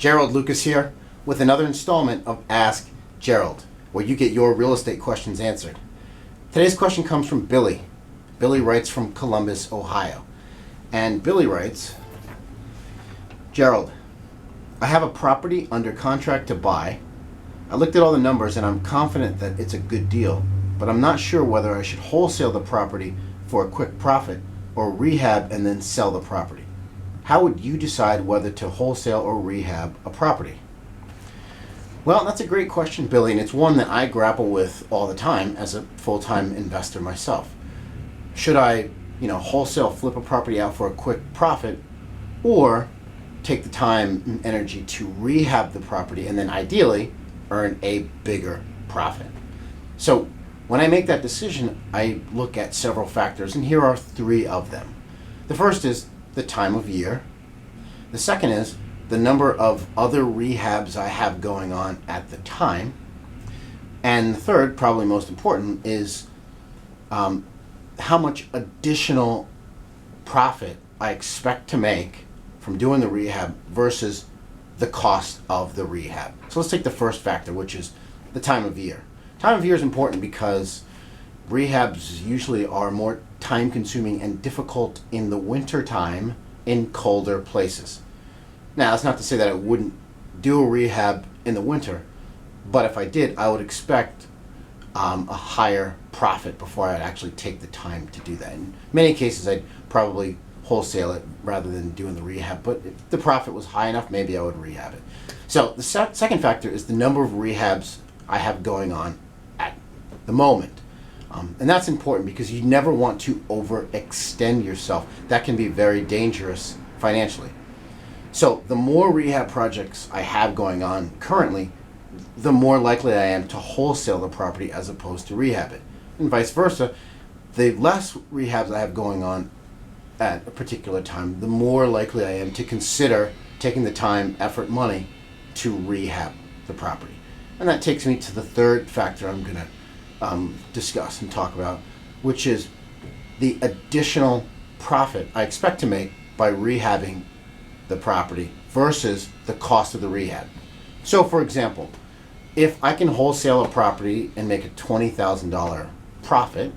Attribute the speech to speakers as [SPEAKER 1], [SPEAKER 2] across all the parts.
[SPEAKER 1] Gerald Lucas here with another installment of Ask Gerald, where you get your real estate questions answered. Today's question comes from Billy. Billy writes from Columbus, Ohio. And Billy writes, Gerald, I have a property under contract to buy. I looked at all the numbers and I'm confident that it's a good deal, but I'm not sure whether I should wholesale the property for a quick profit or rehab and then sell the property. How would you decide whether to wholesale or rehab a property? Well, that's a great question, Billy, and it's one that I grapple with all the time as a full-time investor myself. Should I, wholesale flip a property out for a quick profit, or take the time and energy to rehab the property and then ideally earn a bigger profit? So when I make that decision, I look at several factors, and here are three of them. The first is the time of year. The second is the number of other rehabs I have going on at the time. And the third, probably most important, is how much additional profit I expect to make from doing the rehab versus the cost of the rehab. So let's take the first factor, which is the time of year. Time of year is important because rehabs usually are more time consuming and difficult in the winter time in colder places. Now, that's not to say that I wouldn't do a rehab in the winter, but if I did, I would expect a higher profit before I'd actually take the time to do that. In many cases, I'd probably wholesale it rather than doing the rehab, but if the profit was high enough, maybe I would rehab it. So the second factor is the number of rehabs I have going on at the moment. And that's important because you never want to overextend yourself. That can be very dangerous financially. So the more rehab projects I have going on currently, the more likely I am to wholesale the property as opposed to rehab it. And vice versa, the less rehabs I have going on at a particular time, the more likely I am to consider taking the time, effort, money to rehab the property. And that takes me to the third factor I'm going to discuss and talk about, which is the additional profit I expect to make by rehabbing the property versus the cost of the rehab. So for example, if I can wholesale a property and make a $20,000 profit,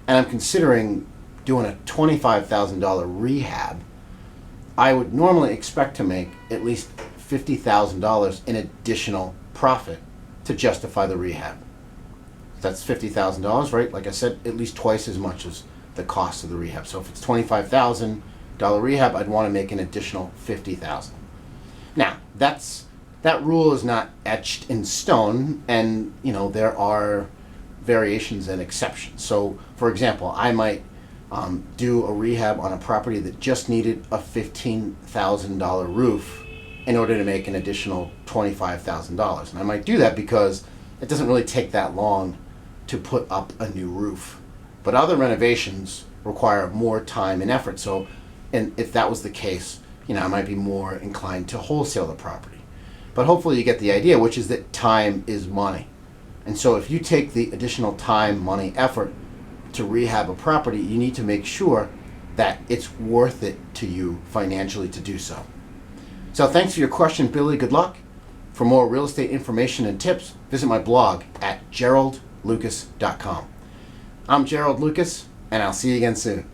[SPEAKER 1] and I'm considering doing a $25,000 rehab, I would normally expect to make at least $50,000 in additional profit to justify the rehab. That's $50,000, right? Like I said, at least twice as much as the cost of the rehab. So if it's $25,000 rehab, I'd want to make an additional $50,000. Now, that rule is not etched in stone, and there are variations and exceptions. So, for example, I might do a rehab on a property that just needed a $15,000 roof in order to make an additional $25,000. And I might do that because it doesn't really take that long to put up a new roof. But other renovations require more time and effort. So, and if that was the case, I might be more inclined to wholesale the property. But hopefully you get the idea, which is that time is money. And so if you take the additional time, money, effort to rehab a property, you need to make sure that it's worth it to you financially to do so. So thanks for your question, Billy. Good luck. For more real estate information and tips, visit my blog at geraldlucas.com. I'm Gerald Lucas, and I'll see you again soon.